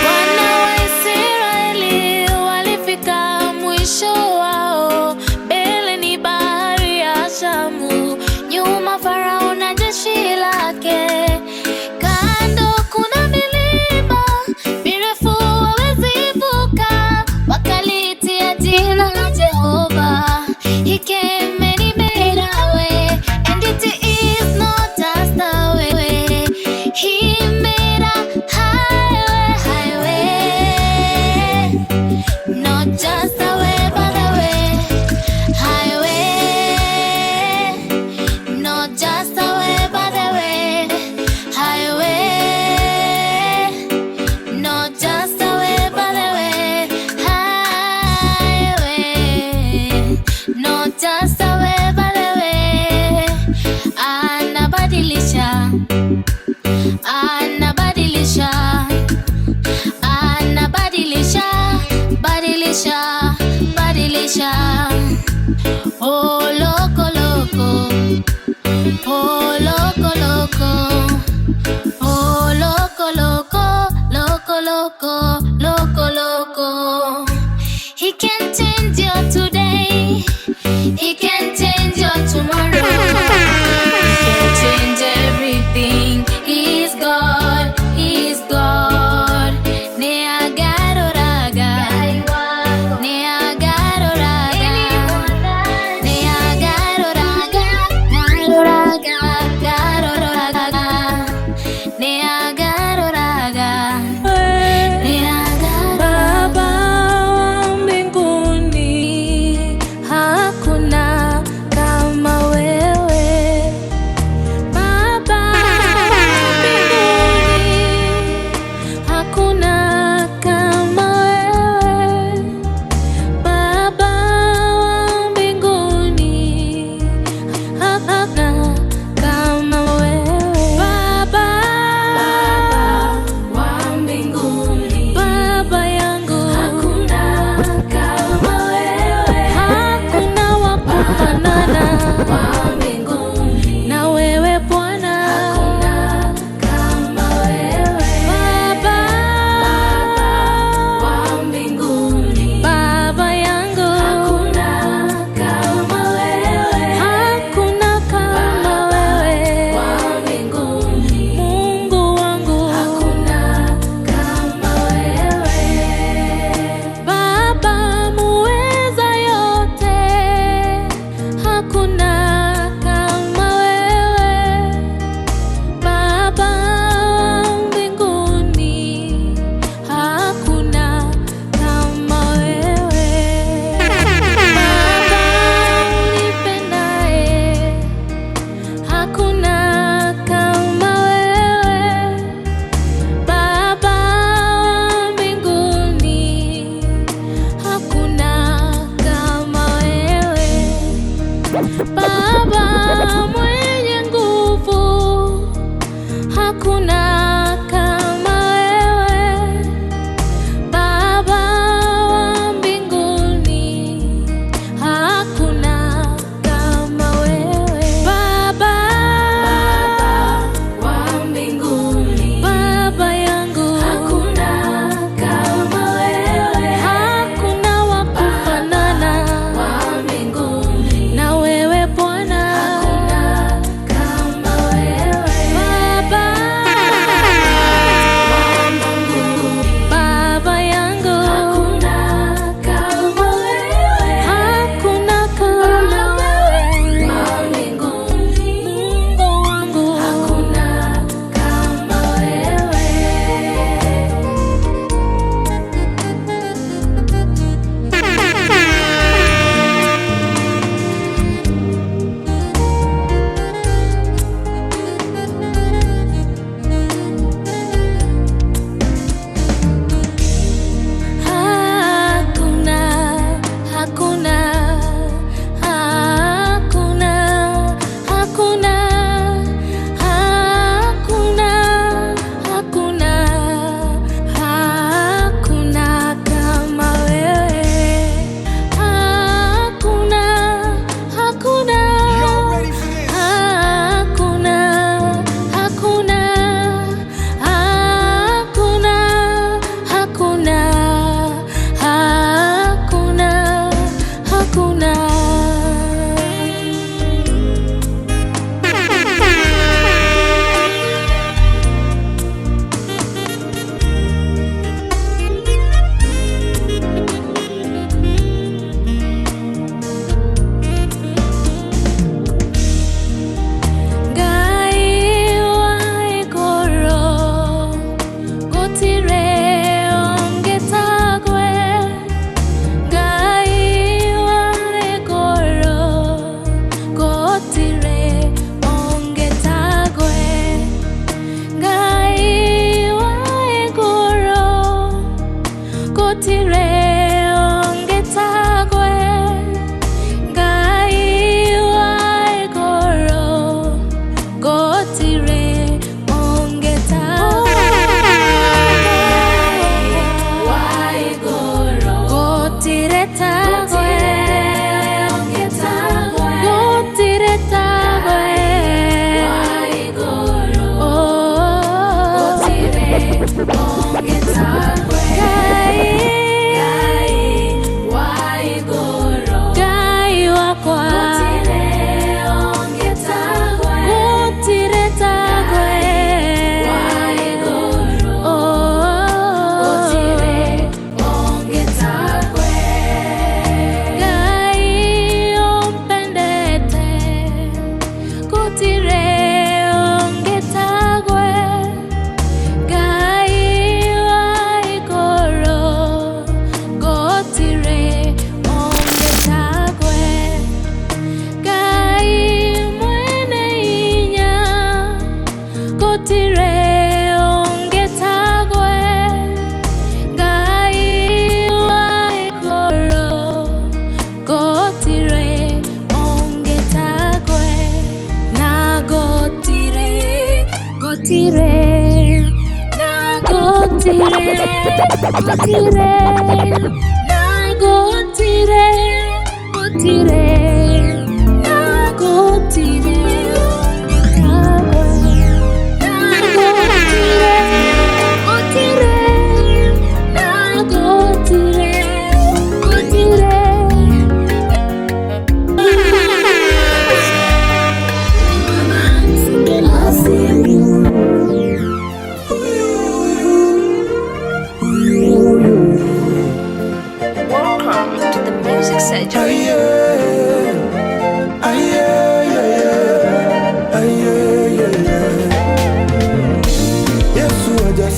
Wana wa Israeli walifika mwisho wao, mbele ni bahari ya Shamu, nyuma Farao na jeshi lake, kando kuna milima mirefu hawawezi vuka, wakaliitia jina la Jehova. He came and he made a way, and it is not just a way. He made a highway, not just a way, but a way. Highway, not just a way, but a way. Highway, not just a way, but a way. Highway, not just a way, but a way. Anabadilisha, anabadilisha, anabadilisha, badilisha, badilisha. Oh loco loco, oh loco loco, oh loco loco, loco loco, loco loco. He can change your today, he can change your tomorrow, he can change everything. He's God, he's God. Neagaroraga, neagaroraga, neagaroraga, neagaroraga.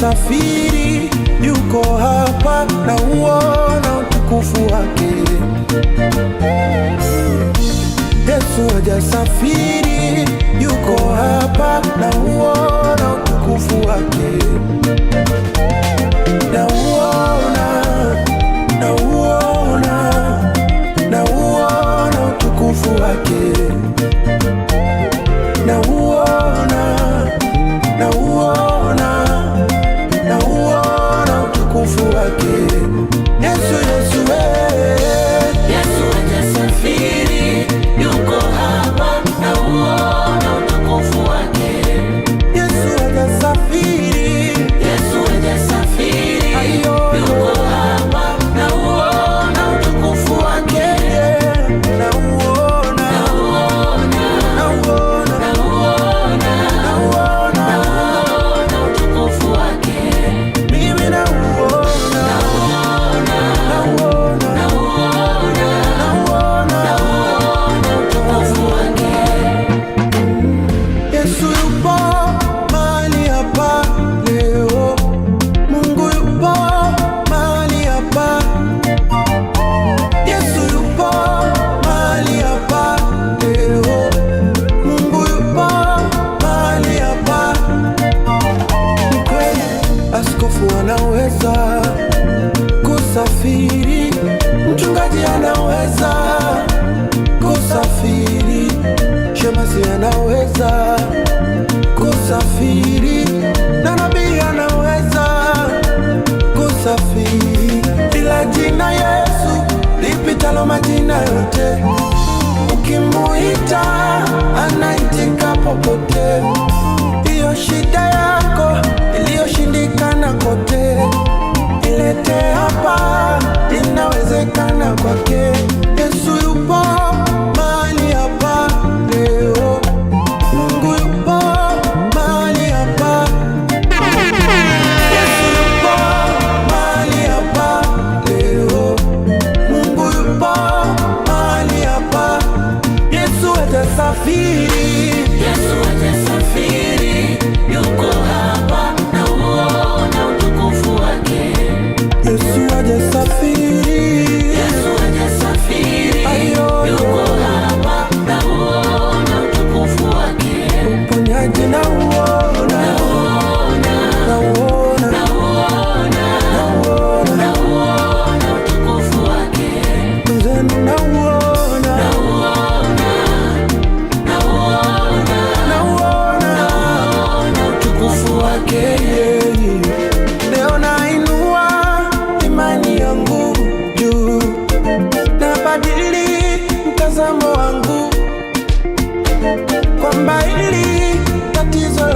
Safiri yuko hapa na uona utukufu wake. Yesu hajasafiri yuko hapa na uona utukufu wake. Na uona utukufu wake. Na uona utukufu wake. Yesu hajasafiri yuko hapa na uona utukufu wake. Yesu hajasafiri yuko hapa na uona utukufu wake. Na uona utukufu wake. Mimi na anaweza kusafiri, mchungaji anaweza kusafiri, shemasi anaweza kusafiri, na nabii anaweza kusafiri. Ila jina Yesu lipitalo majina yote, ukimuita anaitika popote. Hiyo shida yako iliyoshindikana kote, ilete hapa, inawezekana kwake. Yesu yupo mahali hapa leo. Mungu yupo mahali hapa. Yesu yupo mahali hapa leo. Mungu yupo mahali hapa. Yesu hajasafiri yuko hapa na uona utukufu wake. Yesu hajasafiri yuko hapa na uona utukufu wake. Uponyaji na uona utukufu wake. Mzenu na uona utukufu wake. Leo nainua imani yangu juu, nabadili mtazamo wangu, kwamba hili tatizo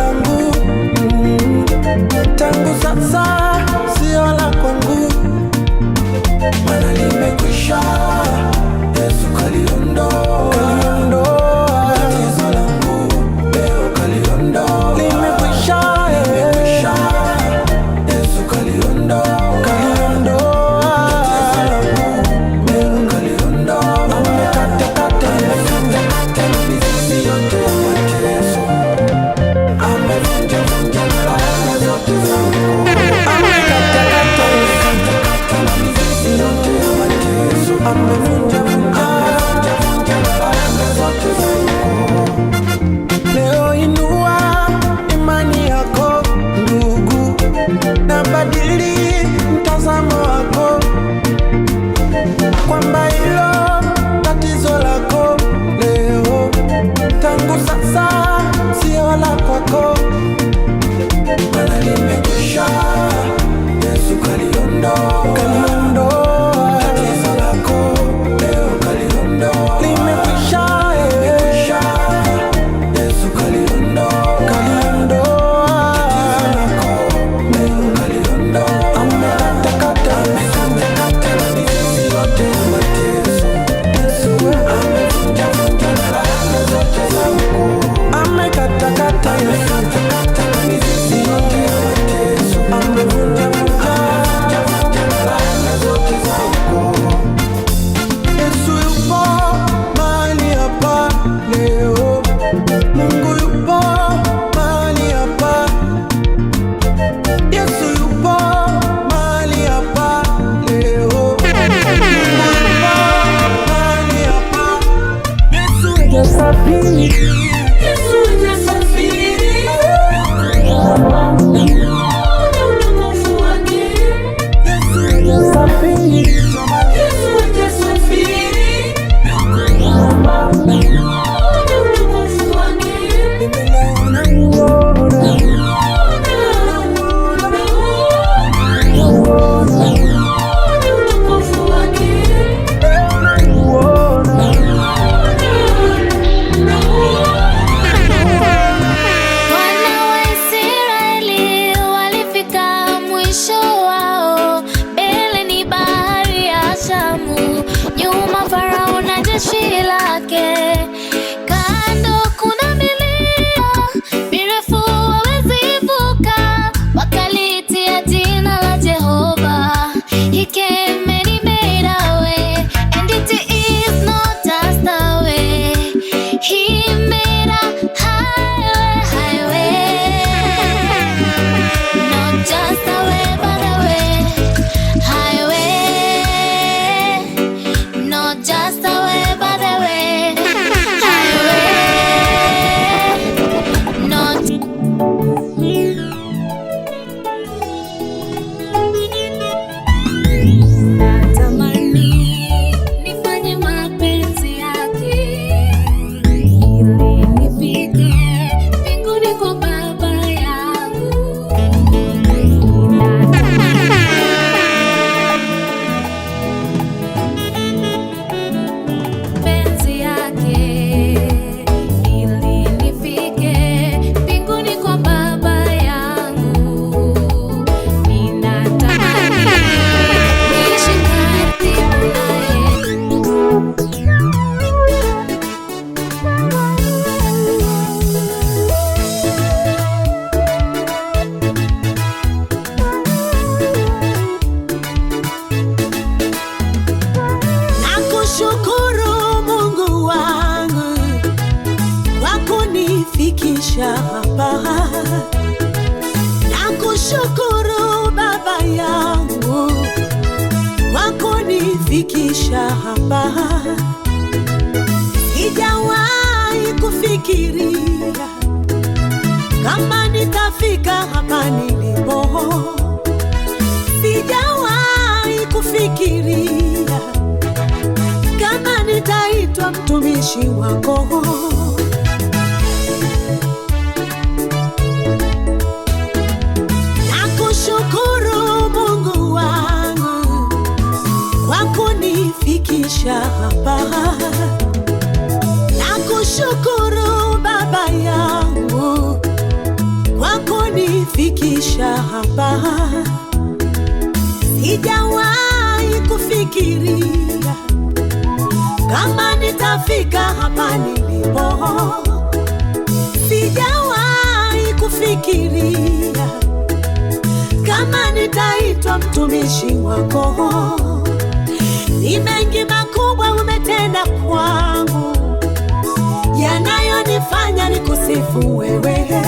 hapa. Nakushukuru Baba yangu kwa kunifikisha hapa. Sijawahi kufikiria kama nitafika hapa nilipo. Sijawahi kufikiria kama nitaitwa mtumishi wako. Nakushukuru Mungu wangu kwa kunifikisha hapa. Nakushukuru Baba yangu kwa kunifikisha hapa. Sijawahi kufikiria kama nitafika hapa nilipo. Sijawahi kufikiria kama nitaitwa mtumishi wako. Ni mengi makubwa umetenda kwangu, yanayonifanya nikusifu wewe.